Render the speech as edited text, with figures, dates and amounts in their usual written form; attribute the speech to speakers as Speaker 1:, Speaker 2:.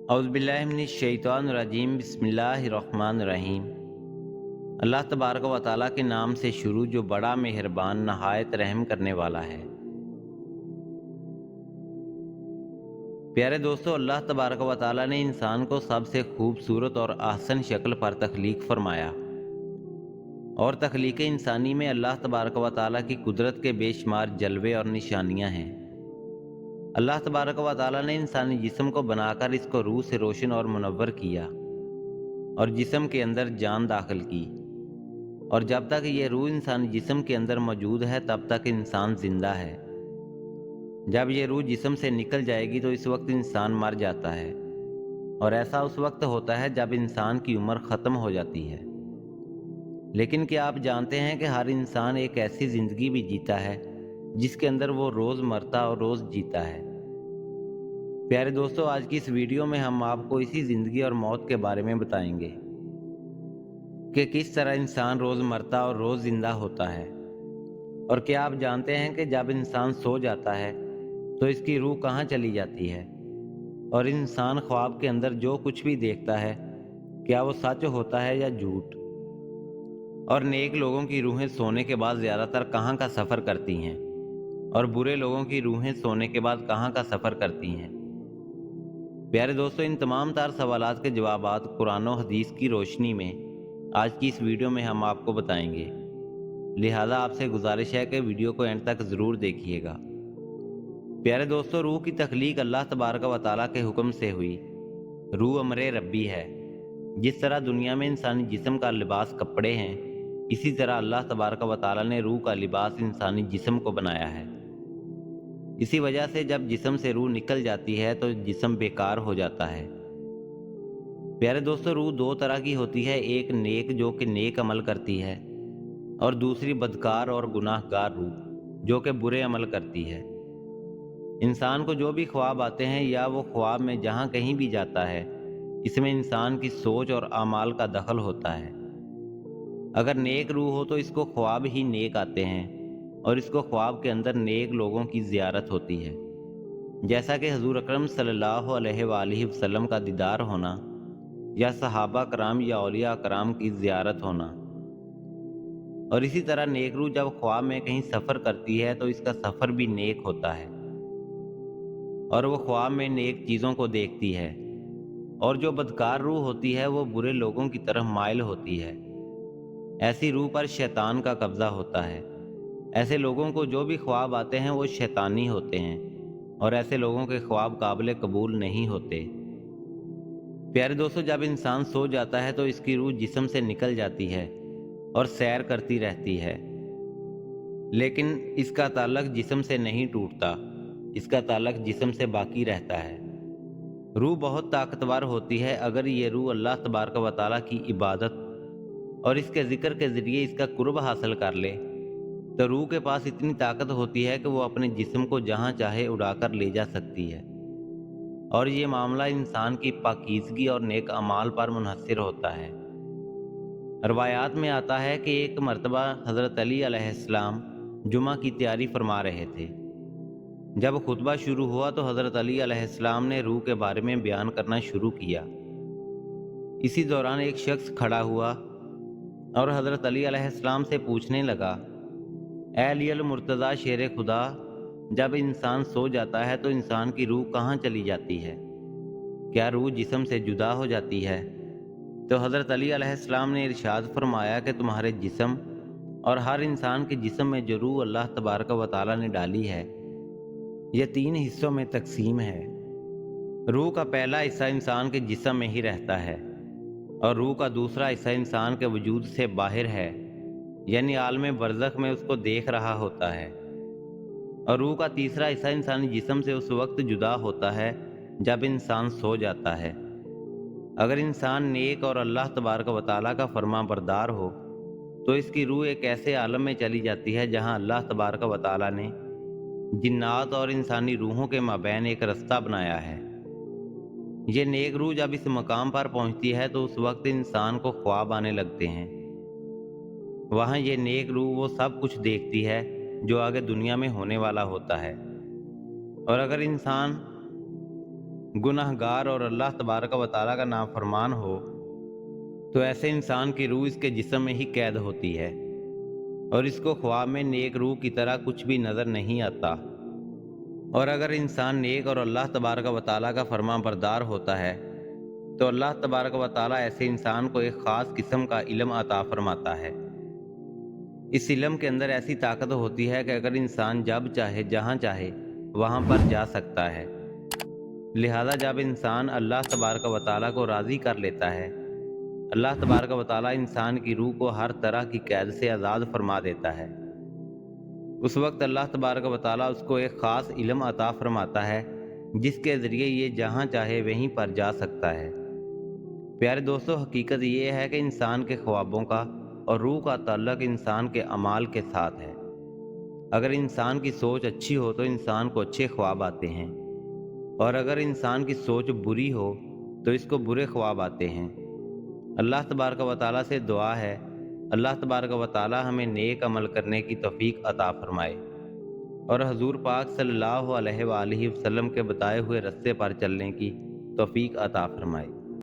Speaker 1: औज़ुबिल्लाहिमिनश्शैतानिर्रजीम बिस्मिल्लाहिर्रहमानिर्रहीम। अल्लाह तबारक व तआला के नाम से शुरू जो बड़ा मेहरबान नहायत रहम करने वाला है। प्यारे दोस्तों, अल्लाह तबारक व तआला ने इंसान को सबसे खूबसूरत और ahसन शक्ल पर तख्लीक फरमाया और तख्लीक इंसानी में अल्लाह तबारक व तआला की कुदरत के बेशुमार जलवे और निशानियां हैं। अल्लाह तबारक व तआला ने इंसानी जिस्म को बनाकर इसको रूह से रोशन और मुनव्वर किया और जिस्म के अंदर जान दाखिल की, और जब तक ये रूह इंसानी जिस्म के अंदर मौजूद है तब तक इंसान जिंदा है। जब ये रूह जिस्म से निकल जाएगी तो इस वक्त इंसान मर जाता है, और ऐसा उस वक्त होता है जब इंसान की उम्र ख़त्म हो जाती है। लेकिन क्या आप जानते हैं कि हर इंसान एक ऐसी ज़िंदगी भी जीता है जिसके अंदर वो रोज़ मरता और रोज़ जीता है। प्यारे दोस्तों, आज की इस वीडियो में हम आपको इसी ज़िंदगी और मौत के बारे में बताएंगे कि किस तरह इंसान रोज़ मरता और रोज़ ज़िंदा होता है। और क्या आप जानते हैं कि जब इंसान सो जाता है तो इसकी रूह कहाँ चली जाती है, और इंसान ख्वाब के अंदर जो कुछ भी देखता है क्या वो सच होता है या झूठ। और नेक लोगों की रूहें सोने के बाद ज़्यादातर कहाँ का सफ़र करती हैं, और बुरे लोगों की रूहें सोने के बाद कहाँ का सफ़र करती हैं। प्यारे दोस्तों, इन तमाम तार सवालात के जवाबात कुरान और हदीस की रोशनी में आज की इस वीडियो में हम आपको बताएंगे। लिहाजा आपसे गुजारिश है कि वीडियो को एंड तक ज़रूर देखिएगा। प्यारे दोस्तों, रूह की तख्लीक अल्लाह तबारक व तआला के हुक्म से हुई। रूह अमरे रब्बी है। जिस तरह दुनिया में इंसानी जिस्म का लिबास कपड़े हैं, इसी तरह अल्लाह तबारक व तआला ने रूह का लिबास इंसानी जिस्म को बनाया है। इसी वजह से जब जिस्म से रूह निकल जाती है तो जिस्म बेकार हो जाता है। प्यारे दोस्तों, रूह दो तरह की होती है, एक नेक जो कि नेक अमल करती है, और दूसरी बदकार और गुनाहगार रूह जो कि बुरे अमल करती है। इंसान को जो भी ख्वाब आते हैं या वो ख्वाब में जहाँ कहीं भी जाता है, इसमें इंसान की सोच और आमाल का दखल होता है। अगर नेक रूह हो तो इसको ख्वाब ही नेक आते हैं, और इसको ख्वाब के अंदर नेक लोगों की ज़ियारत होती है, जैसा कि हजूर अकरम सल्लल्लाहु अलैहि वसल्लम का दीदार होना, या सहाबा कराम या औलिया कराम की ज़ियारत होना। और इसी तरह नेक रूह जब ख्वाब में कहीं सफ़र करती है तो इसका सफ़र भी नेक होता है, और वो ख्वाब में नेक चीज़ों को देखती है। और जो बदकार रूह होती है वो बुरे लोगों की तरफ माइल होती है। ऐसी रूह पर शैतान का कब्ज़ा होता है। ऐसे लोगों को जो भी ख्वाब आते हैं वो शैतानी होते हैं, और ऐसे लोगों के ख्वाब काबिल कबूल नहीं होते। प्यारे दोस्तों, जब इंसान सो जाता है तो इसकी रूह जिस्म से निकल जाती है और सैर करती रहती है, लेकिन इसका ताल्लुक जिस्म से नहीं टूटता, इसका ताल्लुक जिस्म से बाकी रहता है। रूह बहुत ताकतवर होती है। अगर ये रूह अल्लाह तबारक व तआला की इबादत और इसके ज़िक्र के ज़रिए इसका कुर्ब हासिल कर ले तो रूह के पास इतनी ताकत होती है कि वो अपने जिस्म को जहाँ चाहे उड़ाकर ले जा सकती है। और ये मामला इंसान की पाकीज़गी और नेक अमाल पर मुनहसर होता है। रवायात में आता है कि एक मर्तबा हज़रत अली अलैहिस्सलाम जुमा की तैयारी फरमा रहे थे। जब खुतबा शुरू हुआ तो हज़रत अली अलैहिस्सलाम ने रूह के बारे में बयान करना शुरू किया। इसी दौरान एक शख्स खड़ा हुआ और हज़रत अली अलैहिस्सलाम से पूछने लगा, ऐ अली अल मुर्तज़ा शेर खुदा, जब इंसान सो जाता है तो इंसान की रूह कहाँ चली जाती है? क्या रूह जिस्म से जुदा हो जाती है? तो हज़रत अली अलैहिस्सलाम ने इरशाद फरमाया कि तुम्हारे जिस्म और हर इंसान के जिस्म में जो रूह अल्लाह तबारक व तआला ने डाली है, यह 3 हिस्सों में तकसीम है। रूह का पहला हिस्सा इंसान के जिस्म में ही रहता है, और रूह का दूसरा हिस्सा इंसान के वजूद से बाहर है, यानी आलम बरज़ख में उसको देख रहा होता है। और रूह का तीसरा हिस्सा इंसानी जिस्म से उस वक्त जुदा होता है जब इंसान सो जाता है। अगर इंसान नेक और अल्लाह तबारक व तआला का फर्मा बरदार हो तो इसकी रूह एक ऐसे आलम में चली जाती है जहां अल्लाह तबारक व तआला ने जिन्नात और इंसानी रूहों के माबैन एक रास्ता बनाया है। ये नेक रूह जब इस मकाम पर पहुंचती है तो उस वक्त इंसान को ख्वाब आने लगते हैं। वहाँ ये नेक रूह वो सब कुछ देखती है जो आगे दुनिया में होने वाला होता है। और अगर इंसान गुनहगार और अल्लाह तबारक व तआला का नाफरमान हो तो ऐसे इंसान की रूह इसके जिस्म में ही कैद होती है और इसको ख्वाब में नेक रूह की तरह कुछ भी नज़र नहीं आता। और अगर इंसान नेक और अल्लाह तबारक व तआला का फरमाबरदार होता है तो अल्लाह तबारक व तआला ऐसे इंसान को एक ख़ास किस्म का इल्म अता फरमाता है। इस इल्म के अंदर ऐसी ताकत होती है कि अगर इंसान जब चाहे जहाँ चाहे वहाँ पर जा सकता है। लिहाजा जब इंसान अल्लाह तबारक व तआला को राज़ी कर लेता है, अल्लाह तबारक व तआला इंसान की रूह को हर तरह की कैद से आज़ाद फरमा देता है। उस वक्त अल्लाह तबारक व तआला उसको एक ख़ास इल्म अता फरमाता है जिसके ज़रिए ये जहाँ चाहे वहीं पर जा सकता है। प्यारे दोस्तों, हकीकत ये है कि इंसान के ख्वाबों का और रूह का ताल्लुक़ इंसान के अमाल के साथ है। अगर इंसान की सोच अच्छी हो तो इंसान को अच्छे ख्वाब आते हैं और अगर इंसान की सोच बुरी हो तो इसको बुरे ख्वाब आते हैं। अल्लाह तबारक व तआला से दुआ है, अल्लाह तबारक व तआला हमें नेक अमल करने की तौफीक अता फरमाए और हजूर पाक सल्लल्लाहु अलैहि वसल्लम के बताए हुए रास्ते पर चलने की तौफीक अता फरमाए।